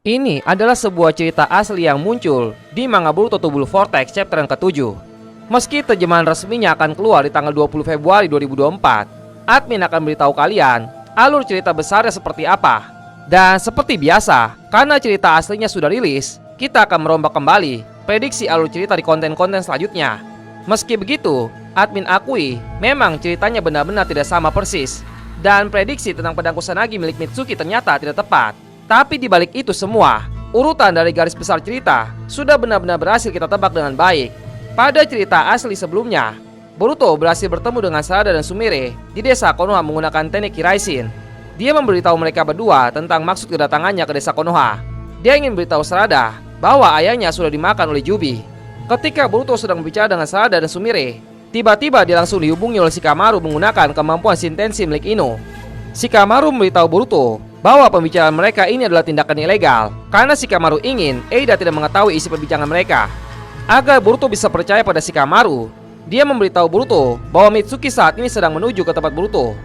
Ini adalah sebuah cerita asli yang muncul di manga Boruto to Blue Vortex chapter yang ke-7. Meski terjemahan resminya akan keluar di tanggal 20 Februari 2024, admin akan beritahu kalian alur cerita besarnya seperti apa. Dan seperti biasa, karena cerita aslinya sudah rilis, kita akan merombak kembali prediksi alur cerita di konten-konten selanjutnya. Meski begitu, admin akui memang ceritanya benar-benar tidak sama persis, dan prediksi tentang pedang Kusanagi milik Mitsuki ternyata tidak tepat. Tapi di balik itu semua, urutan dari garis besar cerita sudah benar-benar berhasil kita tebak dengan baik. Pada cerita asli sebelumnya, Boruto berhasil bertemu dengan Sarada dan Sumire di desa Konoha menggunakan teknik Hiraishin. Dia memberitahu mereka berdua tentang maksud kedatangannya ke desa Konoha. Dia ingin memberitahu Sarada bahwa ayahnya sudah dimakan oleh Jubi. Ketika Boruto sedang berbicara dengan Sarada dan Sumire, tiba-tiba dia langsung dihubungi oleh Shikamaru menggunakan kemampuan Shintenshi milik Ino. Shikamaru memberitahu Boruto bahwa pembicaraan mereka ini adalah tindakan ilegal karena Shikamaru ingin Eida tidak mengetahui isi perbincangan mereka. Agar Boruto bisa percaya pada Shikamaru, dia memberitahu Boruto bahwa Mitsuki saat ini sedang menuju ke tempat Boruto.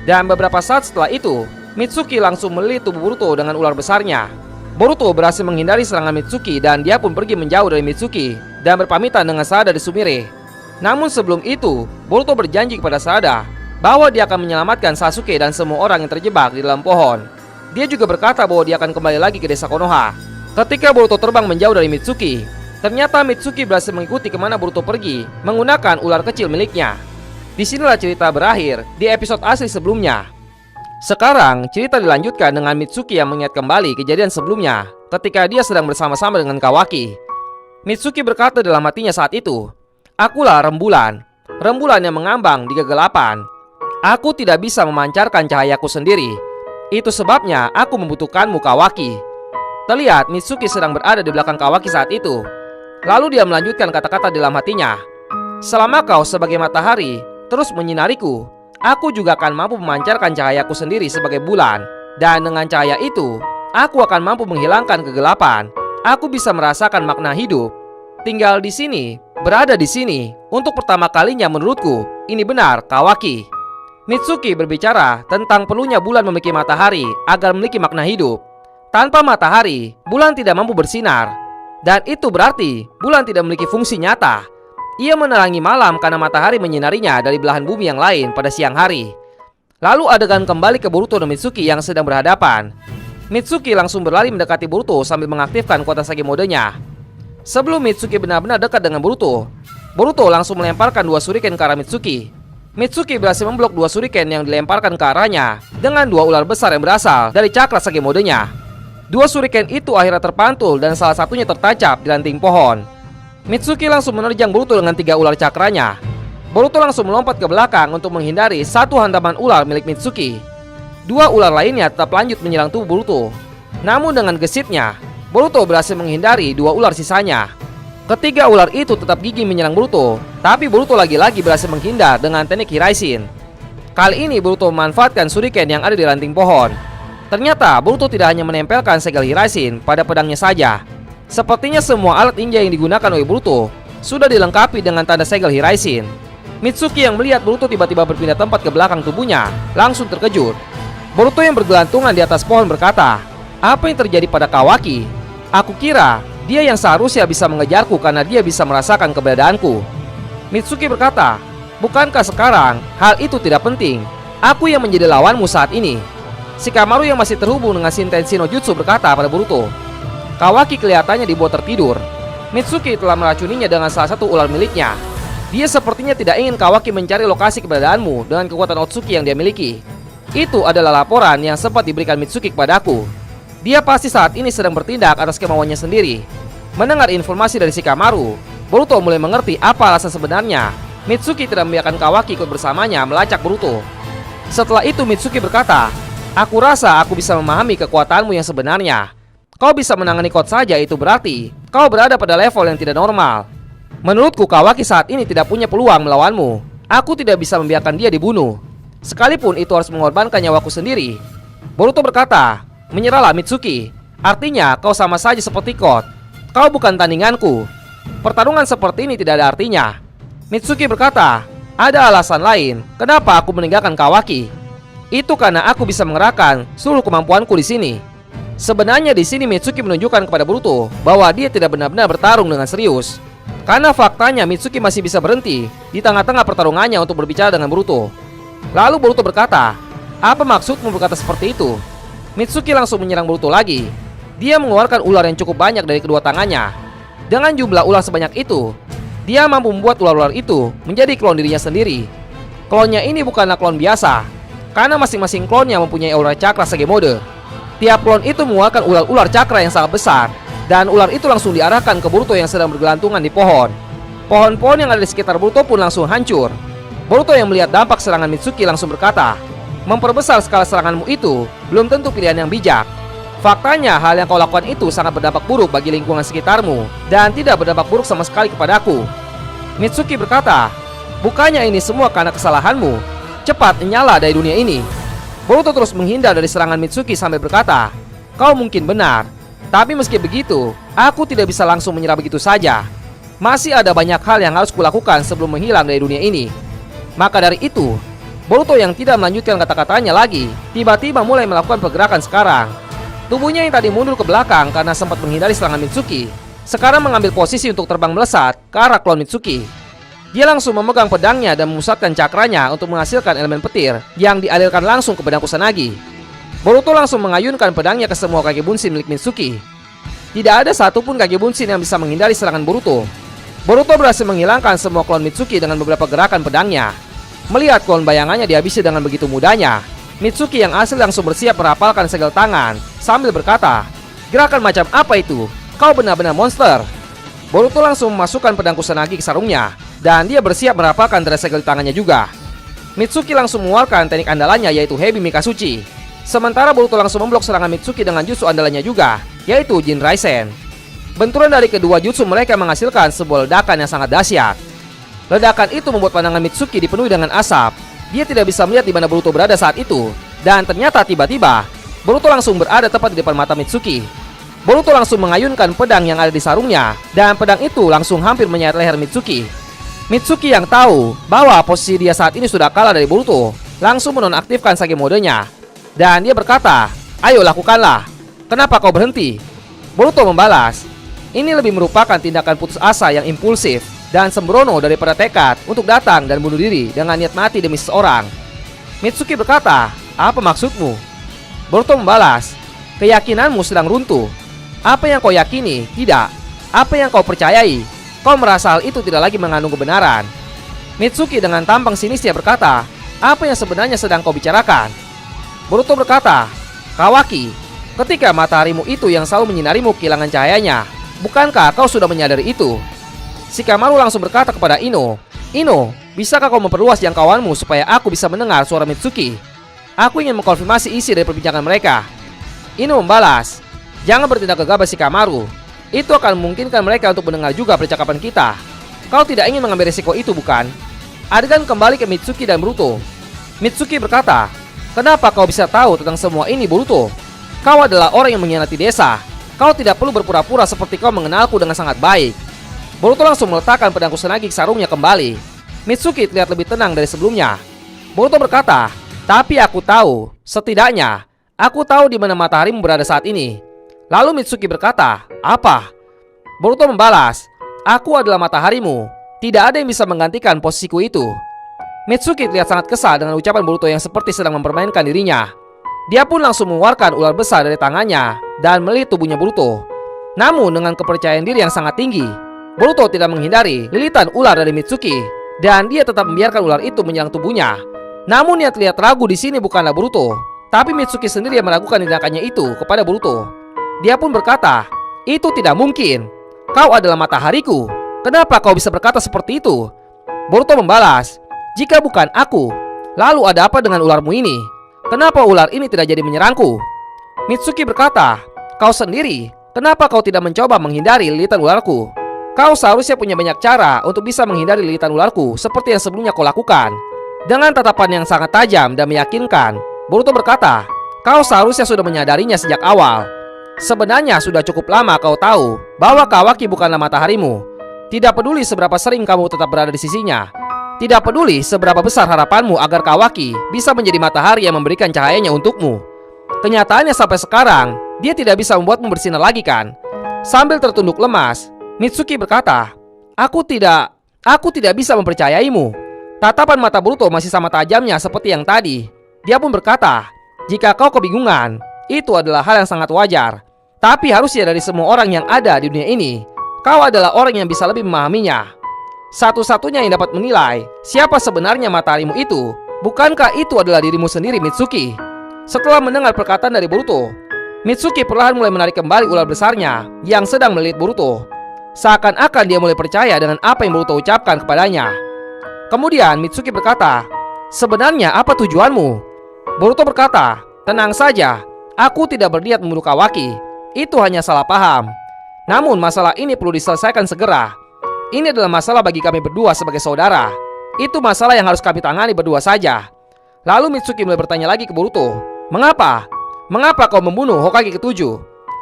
Dan beberapa saat setelah itu, Mitsuki langsung melilit tubuh Boruto dengan ular besarnya. Boruto berhasil menghindari serangan Mitsuki dan dia pun pergi menjauh dari Mitsuki dan berpamitan dengan Sarada dan Sumire. Namun sebelum itu, Boruto berjanji kepada Sarada bahwa dia akan menyelamatkan Sasuke dan semua orang yang terjebak di dalam pohon. Dia juga berkata bahwa dia akan kembali lagi ke desa Konoha. Ketika Boruto terbang menjauh dari Mitsuki, ternyata Mitsuki berhasil mengikuti kemana Boruto pergi menggunakan ular kecil miliknya. Disinilah cerita berakhir di episode asli sebelumnya. Sekarang cerita dilanjutkan dengan Mitsuki yang mengingat kembali kejadian sebelumnya ketika dia sedang bersama-sama dengan Kawaki. Mitsuki berkata dalam hatinya saat itu, "Akulah rembulan, rembulan yang mengambang di kegelapan. Aku tidak bisa memancarkan cahayaku sendiri. Itu sebabnya aku membutuhkanmu, Kawaki." Terlihat Mitsuki sedang berada di belakang Kawaki saat itu. Lalu dia melanjutkan kata-kata dalam hatinya, "Selama kau sebagai matahari terus menyinariku, aku juga akan mampu memancarkan cahayaku sendiri sebagai bulan. Dan dengan cahaya itu, aku akan mampu menghilangkan kegelapan. Aku bisa merasakan makna hidup. Tinggal di sini, berada di sini, untuk pertama kalinya menurutku, ini benar, Kawaki." Mitsuki berbicara tentang perlunya bulan memiliki matahari agar memiliki makna hidup. Tanpa matahari, bulan tidak mampu bersinar. Dan itu berarti bulan tidak memiliki fungsi nyata. Ia menerangi malam karena matahari menyinarinya dari belahan bumi yang lain pada siang hari. Lalu adegan kembali ke Boruto dan Mitsuki yang sedang berhadapan. Mitsuki langsung berlari mendekati Boruto sambil mengaktifkan kekuatan Sage modenya. Sebelum Mitsuki benar-benar dekat dengan Boruto, Boruto langsung melemparkan 2 shuriken ke arah Mitsuki. Mitsuki berhasil memblok 2 shuriken yang dilemparkan ke arahnya dengan 2 ular besar yang berasal dari cakra Sage modenya. 2 shuriken itu akhirnya terpantul dan salah satunya tertancap di ranting pohon. Mitsuki langsung menerjang Boruto dengan 3 ular cakranya. Boruto langsung melompat ke belakang untuk menghindari 1 hantaman ular milik Mitsuki. 2 ular lainnya tetap lanjut menyerang tubuh Boruto. Namun dengan gesitnya, Boruto berhasil menghindari 2 ular sisanya. Ketiga ular itu tetap gigih menyerang Boruto, tapi Boruto lagi-lagi berhasil menghindar dengan teknik Hiraishin. Kali ini Boruto memanfaatkan shuriken yang ada di ranting pohon. Ternyata Boruto tidak hanya menempelkan segel Hiraishin pada pedangnya saja. Sepertinya semua alat ninja yang digunakan oleh Boruto sudah dilengkapi dengan tanda segel Hiraishin. Mitsuki yang melihat Boruto tiba-tiba berpindah tempat ke belakang tubuhnya langsung terkejut. Boruto yang bergelantungan di atas pohon berkata, "Apa yang terjadi pada Kawaki? Aku kira dia yang seharusnya bisa mengejarku karena dia bisa merasakan keberadaanku." Mitsuki berkata, "Bukankah sekarang hal itu tidak penting? Aku yang menjadi lawanmu saat ini." Shikamaru yang masih terhubung dengan Shintenshi no Jutsu berkata pada Boruto, "Kawaki kelihatannya dibuat tertidur. Mitsuki telah meracuninya dengan salah satu ular miliknya. Dia sepertinya tidak ingin Kawaki mencari lokasi keberadaanmu dengan kekuatan Otsuki yang dia miliki. Itu adalah laporan yang sempat diberikan Mitsuki kepadaku. Dia pasti saat ini sedang bertindak atas kemauannya sendiri." Mendengar informasi dari Shikamaru, Boruto mulai mengerti apa alasan sebenarnya Mitsuki tidak membiarkan Kawaki ikut bersamanya melacak Boruto. Setelah itu Mitsuki berkata, "Aku rasa aku bisa memahami kekuatanmu yang sebenarnya. Kau bisa menangani Kot saja, itu berarti kau berada pada level yang tidak normal. Menurutku Kawaki saat ini tidak punya peluang melawanmu. Aku tidak bisa membiarkan dia dibunuh, sekalipun itu harus mengorbankan nyawaku sendiri." Boruto berkata, "Menyerahlah Mitsuki. Artinya kau sama saja seperti Kot. Kau bukan tandinganku. Pertarungan seperti ini tidak ada artinya." Mitsuki berkata, "Ada alasan lain kenapa aku meninggalkan Kawaki. Itu karena aku bisa mengerahkan seluruh kemampuanku di sini. Sebenarnya di sini Mitsuki menunjukkan kepada Boruto bahwa dia tidak benar-benar bertarung dengan serius. Karena faktanya Mitsuki masih bisa berhenti di tengah-tengah pertarungannya untuk berbicara dengan Boruto. Lalu Boruto berkata, "Apa maksudmu berkata seperti itu?" Mitsuki langsung menyerang Boruto lagi. Dia mengeluarkan ular yang cukup banyak dari kedua tangannya. Dengan jumlah ular sebanyak itu, dia mampu membuat ular-ular itu menjadi klon dirinya sendiri. Klonnya ini bukanlah klon biasa, karena masing-masing klonnya mempunyai aura cakra sage mode. Tiap klon itu mengeluarkan ular-ular cakra yang sangat besar, dan ular itu langsung diarahkan ke Boruto yang sedang bergelantungan di pohon. Pohon-pohon yang ada di sekitar Boruto pun langsung hancur. Boruto yang melihat dampak serangan Mitsuki langsung berkata, "Memperbesar skala seranganmu itu belum tentu pilihan yang bijak. Faktanya hal yang kau lakukan itu sangat berdampak buruk bagi lingkungan sekitarmu dan tidak berdampak buruk sama sekali kepadaku." Mitsuki berkata, "Bukannya ini semua karena kesalahanmu? Cepat nyala dari dunia ini." Boruto terus menghindar dari serangan Mitsuki sambil berkata, "Kau mungkin benar, tapi meski begitu, aku tidak bisa langsung menyerah begitu saja. Masih ada banyak hal yang harus kulakukan sebelum menghilang dari dunia ini." Maka dari itu, Boruto yang tidak melanjutkan kata-katanya lagi, tiba-tiba mulai melakukan pergerakan sekarang. Tubuhnya yang tadi mundur ke belakang karena sempat menghindari serangan Mitsuki, sekarang mengambil posisi untuk terbang melesat ke arah klon Mitsuki. Dia langsung memegang pedangnya dan memusatkan cakranya untuk menghasilkan elemen petir yang dialirkan langsung ke pedang Kusanagi. Boruto langsung mengayunkan pedangnya ke semua kaki bunsin milik Mitsuki. Tidak ada satupun kaki bunsin yang bisa menghindari serangan Boruto. Boruto berhasil menghilangkan semua klon Mitsuki dengan beberapa gerakan pedangnya. Melihat klon bayangannya dihabisi dengan begitu mudahnya, Mitsuki yang asli langsung bersiap merapalkan segel tangan sambil berkata, "Gerakan macam apa itu? Kau benar-benar monster." Boruto langsung memasukkan pedang Kusanagi ke sarungnya dan dia bersiap merapalkan dari segel tangannya juga. Mitsuki langsung mengeluarkan teknik andalannya yaitu Hebi Mikasuchi. Sementara Boruto langsung memblok serangan Mitsuki dengan jutsu andalannya juga, yaitu Jin Raisen. Benturan dari kedua jutsu mereka menghasilkan sebuah ledakan yang sangat dahsyat. Ledakan itu membuat pandangan Mitsuki dipenuhi dengan asap. Dia tidak bisa melihat di mana Boruto berada saat itu. Dan ternyata tiba-tiba Boruto langsung berada tepat di depan mata Mitsuki. Boruto langsung mengayunkan pedang yang ada di sarungnya, dan pedang itu langsung hampir menyayat leher Mitsuki. Mitsuki yang tahu bahwa posisi dia saat ini sudah kalah dari Boruto, langsung menonaktifkan sage modenya. Dan dia berkata, "Ayo lakukanlah. Kenapa kau berhenti?" Boruto membalas, "Ini lebih merupakan tindakan putus asa yang impulsif dan sembrono daripada tekad untuk datang dan bunuh diri dengan niat mati demi seseorang." Mitsuki berkata, "Apa maksudmu?" Boruto membalas, "Keyakinanmu sedang runtuh. Apa yang kau yakini, tidak. Apa yang kau percayai, kau merasa hal itu tidak lagi mengandung kebenaran." Mitsuki dengan tampang sinis dia berkata, "Apa yang sebenarnya sedang kau bicarakan?" Boruto berkata, "Kawaki, ketika mataharimu itu yang selalu menyinarimu kehilangan cahayanya, bukankah kau sudah menyadari itu?" Shikamaru langsung berkata kepada Ino, "Ino, bisakah kau memperluas jangkauanmu supaya aku bisa mendengar suara Mitsuki? Aku ingin mengkonfirmasi isi dari perbincangan mereka." Ino membalas, "Jangan bertindak gegabah Shikamaru. Itu akan memungkinkan mereka untuk mendengar juga percakapan kita. Kau tidak ingin mengambil risiko itu, bukan?" Adegan kembali ke Mitsuki dan Boruto. Mitsuki berkata, "Kenapa kau bisa tahu tentang semua ini, Boruto? Kau adalah orang yang mengkhianati desa. Kau tidak perlu berpura-pura seperti kau mengenalku dengan sangat baik." Boruto langsung meletakkan pedang Kusanagi ke sarungnya kembali. Mitsuki terlihat lebih tenang dari sebelumnya. Boruto berkata, "Tapi aku tahu, setidaknya aku tahu di mana mataharimu berada saat ini." Lalu Mitsuki berkata, "Apa?" Boruto membalas, "Aku adalah mataharimu. Tidak ada yang bisa menggantikan posisiku itu." Mitsuki terlihat sangat kesal dengan ucapan Boruto yang seperti sedang mempermainkan dirinya. Dia pun langsung mengeluarkan ular besar dari tangannya dan melilit tubuhnya Boruto. Namun dengan kepercayaan diri yang sangat tinggi, Boruto tidak menghindari lilitan ular dari Mitsuki dan dia tetap membiarkan ular itu menyerang tubuhnya. Namun yang terlihat ragu di sini bukanlah Boruto, tapi Mitsuki sendiri yang melakukan tindakannya itu kepada Boruto. Dia pun berkata, "Itu tidak mungkin. Kau adalah matahariku. Kenapa kau bisa berkata seperti itu?" Boruto membalas, "Jika bukan aku, lalu ada apa dengan ularmu ini? Kenapa ular ini tidak jadi menyerangku?" Mitsuki berkata, "Kau sendiri, kenapa kau tidak mencoba menghindari lilitan ularku? Kau seharusnya punya banyak cara untuk bisa menghindari lilitan ularku seperti yang sebelumnya kau lakukan." Dengan tatapan yang sangat tajam dan meyakinkan, Boruto berkata, "Kau seharusnya sudah menyadarinya sejak awal. Sebenarnya sudah cukup lama kau tahu bahwa Kawaki bukanlah mataharimu. Tidak peduli seberapa sering kamu tetap berada di sisinya. Tidak peduli seberapa besar harapanmu agar Kawaki bisa menjadi matahari yang memberikan cahayanya untukmu. Kenyataannya sampai sekarang, Dia tidak bisa membuatmu bersinar lagi kan? Sambil tertunduk lemas, Mitsuki berkata, Aku tidak bisa mempercayaimu. Tatapan mata Boruto masih sama tajamnya seperti yang tadi. Dia pun berkata, jika kau kebingungan, itu adalah hal yang sangat wajar. Tapi harusnya dari semua orang yang ada di dunia ini, kau adalah orang yang bisa lebih memahaminya. Satu-satunya yang dapat menilai siapa sebenarnya mataharimu itu, bukankah itu adalah dirimu sendiri, Mitsuki? Setelah mendengar perkataan dari Boruto, Mitsuki perlahan mulai menarik kembali ular besarnya yang sedang melilit Boruto. Seakan-akan dia mulai percaya dengan apa yang Boruto ucapkan kepadanya. Kemudian Mitsuki berkata, sebenarnya apa tujuanmu? Boruto berkata, tenang saja, aku tidak berniat membunuh Kawaki. Itu hanya salah paham. Namun masalah ini perlu diselesaikan segera. Ini adalah masalah bagi kami berdua sebagai saudara. Itu masalah yang harus kami tangani berdua saja. Lalu Mitsuki mulai bertanya lagi ke Boruto, mengapa? Mengapa kau membunuh Hokage ke-7?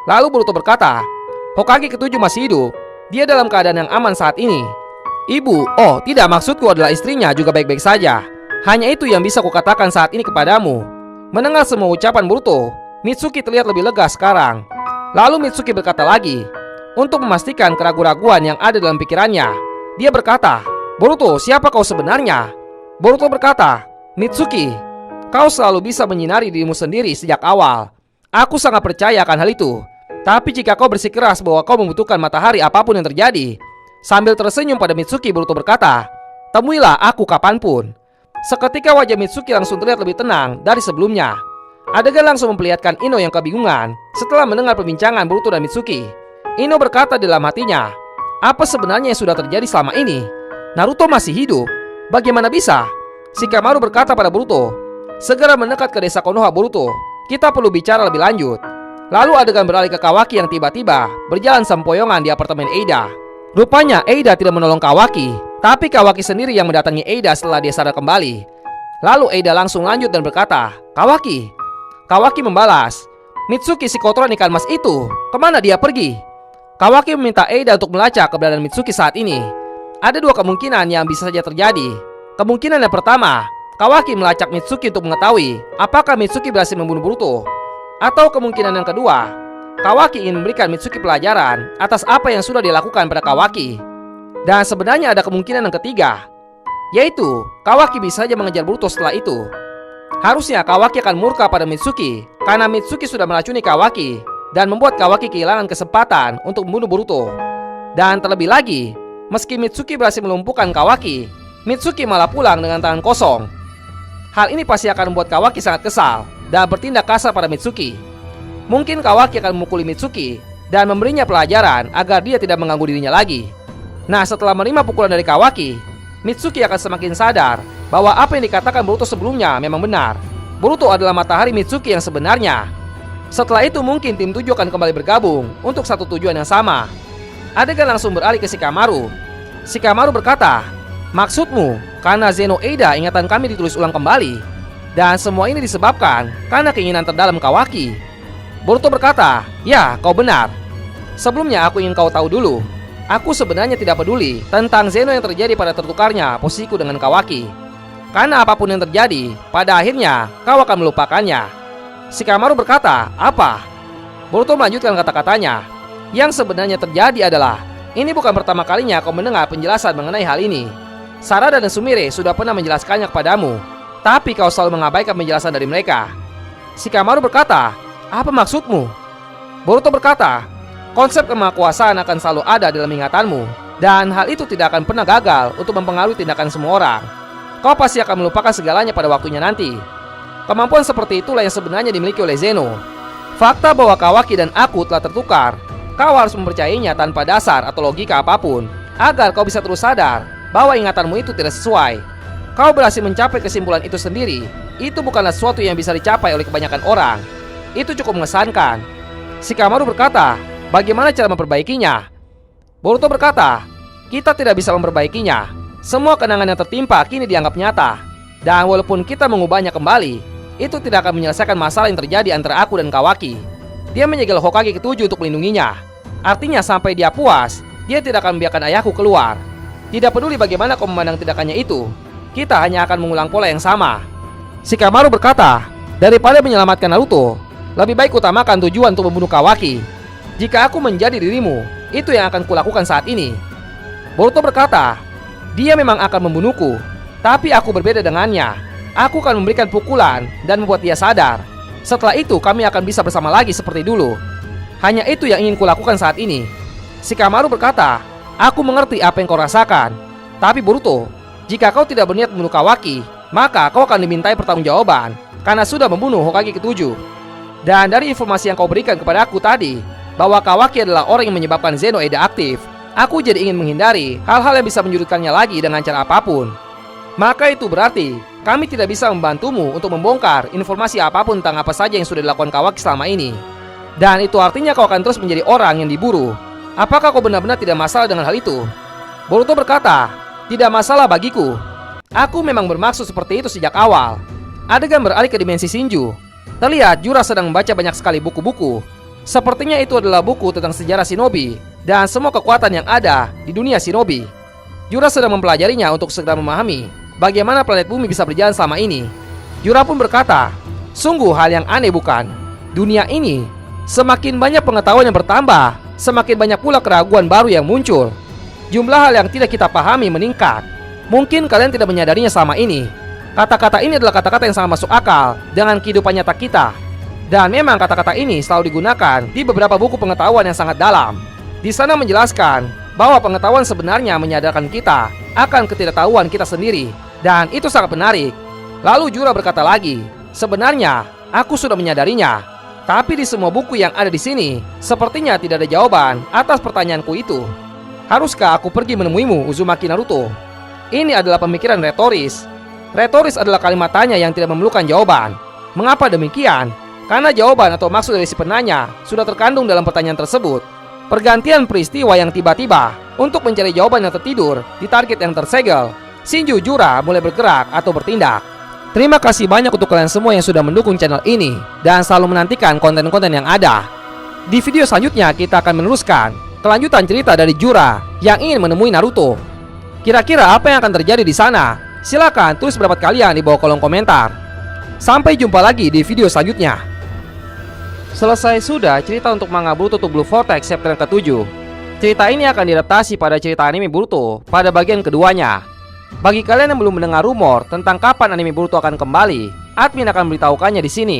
Lalu Boruto berkata, Hokage ke-7 masih hidup. Dia dalam keadaan yang aman saat ini. Ibu, oh tidak, maksudku adalah istrinya juga baik-baik saja. Hanya itu yang bisa kukatakan saat ini kepadamu. Mendengar semua ucapan Boruto, Mitsuki terlihat lebih lega sekarang. Lalu Mitsuki berkata lagi, untuk memastikan keraguan-raguan yang ada dalam pikirannya, dia berkata, Boruto, siapa kau sebenarnya? Boruto berkata, Mitsuki, kau selalu bisa menyinari dirimu sendiri sejak awal. Aku sangat percaya akan hal itu. Tapi jika kau bersikeras bahwa kau membutuhkan matahari apapun yang terjadi. Sambil tersenyum pada Mitsuki, Boruto berkata, temuilah aku kapanpun. Seketika wajah Mitsuki langsung terlihat lebih tenang dari sebelumnya. Adegan langsung memperlihatkan Ino yang kebingungan setelah mendengar perbincangan Boruto dan Mitsuki. Ino berkata dalam hatinya, apa sebenarnya yang sudah terjadi selama ini? Naruto masih hidup? Bagaimana bisa? Shikamaru berkata pada Boruto, segera mendekat ke desa Konoha Boruto. Kita perlu bicara lebih lanjut. Lalu adegan beralih ke Kawaki yang tiba-tiba berjalan sempoyongan di apartemen Eida. Rupanya Eida tidak menolong Kawaki, tapi Kawaki sendiri yang mendatangi Eida setelah dia sadar kembali. Lalu Eida langsung lanjut dan berkata, Kawaki. Kawaki membalas, Mitsuki si kotoran ikan mas itu, kemana dia pergi? Kawaki meminta Eida untuk melacak keberadaan Mitsuki saat ini. Ada dua kemungkinan yang bisa saja terjadi. Kemungkinan yang pertama, Kawaki melacak Mitsuki untuk mengetahui apakah Mitsuki berhasil membunuh Boruto. Atau kemungkinan yang kedua, Kawaki ingin memberikan Mitsuki pelajaran atas apa yang sudah dilakukan pada Kawaki. Dan sebenarnya ada kemungkinan yang ketiga, yaitu Kawaki bisa saja mengejar Boruto setelah itu. Harusnya Kawaki akan murka pada Mitsuki karena Mitsuki sudah meracuni Kawaki dan membuat Kawaki kehilangan kesempatan untuk membunuh Boruto. Dan terlebih lagi, meski Mitsuki berhasil melumpuhkan Kawaki, Mitsuki malah pulang dengan tangan kosong. Hal ini pasti akan membuat Kawaki sangat kesal dan bertindak kasar pada Mitsuki. Mungkin Kawaki akan memukuli Mitsuki dan memberinya pelajaran agar dia tidak mengganggu dirinya lagi. Nah, setelah menerima pukulan dari Kawaki, Mitsuki akan semakin sadar bahwa apa yang dikatakan Boruto sebelumnya memang benar. Boruto adalah matahari Mitsuki yang sebenarnya. Setelah itu mungkin tim 7 akan kembali bergabung untuk satu tujuan yang sama. Adegan langsung beralih ke Shikamaru. Shikamaru berkata, maksudmu karena Zeno Eida ingatan kami ditulis ulang kembali, dan semua ini disebabkan karena keinginan terdalam Kawaki. Boruto berkata, ya, kau benar. Sebelumnya aku ingin kau tahu dulu, aku sebenarnya tidak peduli tentang Zeno yang terjadi pada tertukarnya posisiku dengan Kawaki. Karena apapun yang terjadi, pada akhirnya kau akan melupakannya. Shikamaru berkata, apa? Boruto melanjutkan kata-katanya, yang sebenarnya terjadi adalah, ini bukan pertama kalinya kau mendengar penjelasan mengenai hal ini. Sarada dan Sumire sudah pernah menjelaskannya kepadamu, tapi kau selalu mengabaikan penjelasan dari mereka. Shikamaru berkata, apa maksudmu? Boruto berkata, konsep kemahakuasaan akan selalu ada dalam ingatanmu, dan hal itu tidak akan pernah gagal untuk mempengaruhi tindakan semua orang. Kau pasti akan melupakan segalanya pada waktunya nanti. Kemampuan seperti itulah yang sebenarnya dimiliki oleh Zeno. Fakta bahwa Kawaki dan aku telah tertukar, kau harus mempercayainya tanpa dasar atau logika apapun, agar kau bisa terus sadar bahwa ingatanmu itu tidak sesuai. Kau berhasil mencapai kesimpulan itu sendiri. Itu bukanlah sesuatu yang bisa dicapai oleh kebanyakan orang. Itu cukup mengesankan. Shikamaru berkata, bagaimana cara memperbaikinya? Boruto berkata, kita tidak bisa memperbaikinya. Semua kenangan yang tertimpa kini dianggap nyata. Dan walaupun kita mengubahnya kembali, itu tidak akan menyelesaikan masalah yang terjadi antara aku dan Kawaki. Dia menyegel Hokage ke-7 untuk melindunginya. Artinya sampai dia puas, dia tidak akan membiarkan ayahku keluar. Tidak peduli bagaimana kau memandang tindakannya itu, kita hanya akan mengulang pola yang sama. Shikamaru berkata, daripada menyelamatkan Naruto, Lebih baik utamakan tujuan untuk membunuh Kawaki. Jika aku menjadi dirimu, itu yang akan kulakukan saat ini. Boruto berkata, dia memang akan membunuhku, tapi aku berbeda dengannya. Aku akan memberikan pukulan dan membuat dia sadar. Setelah itu kami akan bisa bersama lagi seperti dulu. Hanya itu yang ingin kulakukan saat ini. Shikamaru berkata, aku mengerti apa yang kau rasakan. Tapi Boruto, jika kau tidak berniat membunuh Kawaki, maka kau akan dimintai pertanggungjawaban karena sudah membunuh Hokage ke-7. Dan dari informasi yang kau berikan kepada aku tadi, bahwa Kawaki adalah orang yang menyebabkan Zeno Eda aktif, aku jadi ingin menghindari hal-hal yang bisa menyudutkannya lagi dengan cara apapun. Maka itu berarti kami tidak bisa membantumu untuk membongkar informasi apapun tentang apa saja yang sudah dilakukan Kawaki selama ini. Dan itu artinya kau akan terus menjadi orang yang diburu. Apakah kau benar-benar tidak masalah dengan hal itu? Boruto berkata, tidak masalah bagiku. Aku memang bermaksud seperti itu sejak awal. Adegan beralih ke dimensi Shinju. Terlihat Jura sedang membaca banyak sekali buku-buku. Sepertinya itu adalah buku tentang sejarah shinobi dan semua kekuatan yang ada di dunia shinobi. Jura sedang mempelajarinya untuk segera memahami bagaimana planet bumi bisa berjalan selama ini. Jura pun berkata, sungguh hal yang aneh bukan? Dunia ini semakin banyak pengetahuan yang bertambah, semakin banyak pula keraguan baru yang muncul. Jumlah hal yang tidak kita pahami meningkat. Mungkin kalian tidak menyadarinya selama ini. Kata-kata ini adalah kata-kata yang sangat masuk akal dengan kehidupan nyata kita. Dan memang kata-kata ini selalu digunakan di beberapa buku pengetahuan yang sangat dalam. Di sana menjelaskan bahwa pengetahuan sebenarnya menyadarkan kita akan ketidaktahuan kita sendiri. Dan itu sangat menarik. Lalu Jura berkata lagi, sebenarnya aku sudah menyadarinya. Tapi di semua buku yang ada di sini, sepertinya tidak ada jawaban atas pertanyaanku itu. Haruskah aku pergi menemuimu, Uzumaki Naruto? Ini adalah pemikiran retoris. Retoris adalah kalimat tanya yang tidak memerlukan jawaban. Mengapa demikian? Karena jawaban atau maksud dari si penanya sudah terkandung dalam pertanyaan tersebut. Pergantian peristiwa yang tiba-tiba untuk mencari jawaban yang tertidur di target yang tersegel. Shinju Jura mulai bergerak atau bertindak. Terima kasih banyak untuk kalian semua yang sudah mendukung channel ini dan selalu menantikan konten-konten yang ada. Di video selanjutnya kita akan meneruskan kelanjutan cerita dari Jura yang ingin menemui Naruto. Kira-kira apa yang akan terjadi di sana? Silakan tulis pendapat kalian di bawah kolom komentar. Sampai jumpa lagi di video selanjutnya. Selesai sudah cerita untuk manga Boruto to Blue Vortex chapter yang ke-7. Cerita ini akan diadaptasi pada cerita anime Boruto pada bagian keduanya. Bagi kalian yang belum mendengar rumor tentang kapan anime Boruto akan kembali, admin akan memberitahukannya di sini.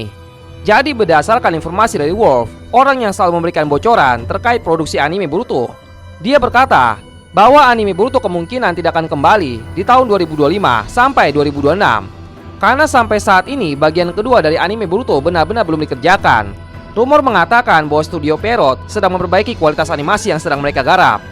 Jadi berdasarkan informasi dari Wolf, orang yang selalu memberikan bocoran terkait produksi anime Boruto, dia berkata bahwa anime Boruto kemungkinan tidak akan kembali di tahun 2025 sampai 2026. Karena sampai saat ini bagian kedua dari anime Boruto benar-benar belum dikerjakan. Rumor mengatakan bahwa studio Perot sedang memperbaiki kualitas animasi yang sedang mereka garap.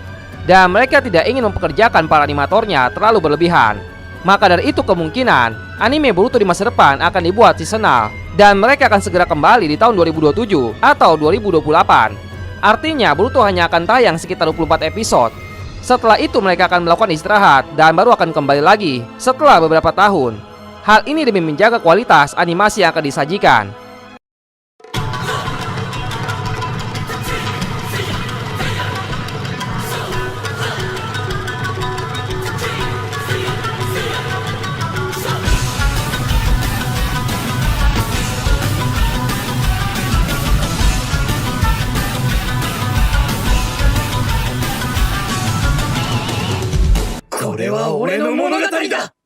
Dan mereka tidak ingin mempekerjakan para animatornya terlalu berlebihan. Maka dari itu kemungkinan anime Boruto di masa depan akan dibuat seasonal dan mereka akan segera kembali di tahun 2027 atau 2028. Artinya Boruto hanya akan tayang sekitar 24 episode. Setelah itu mereka akan melakukan istirahat dan baru akan kembali lagi setelah beberapa tahun. Hal ini demi menjaga kualitas animasi yang akan disajikan. Ini adalah 俺の物語だ!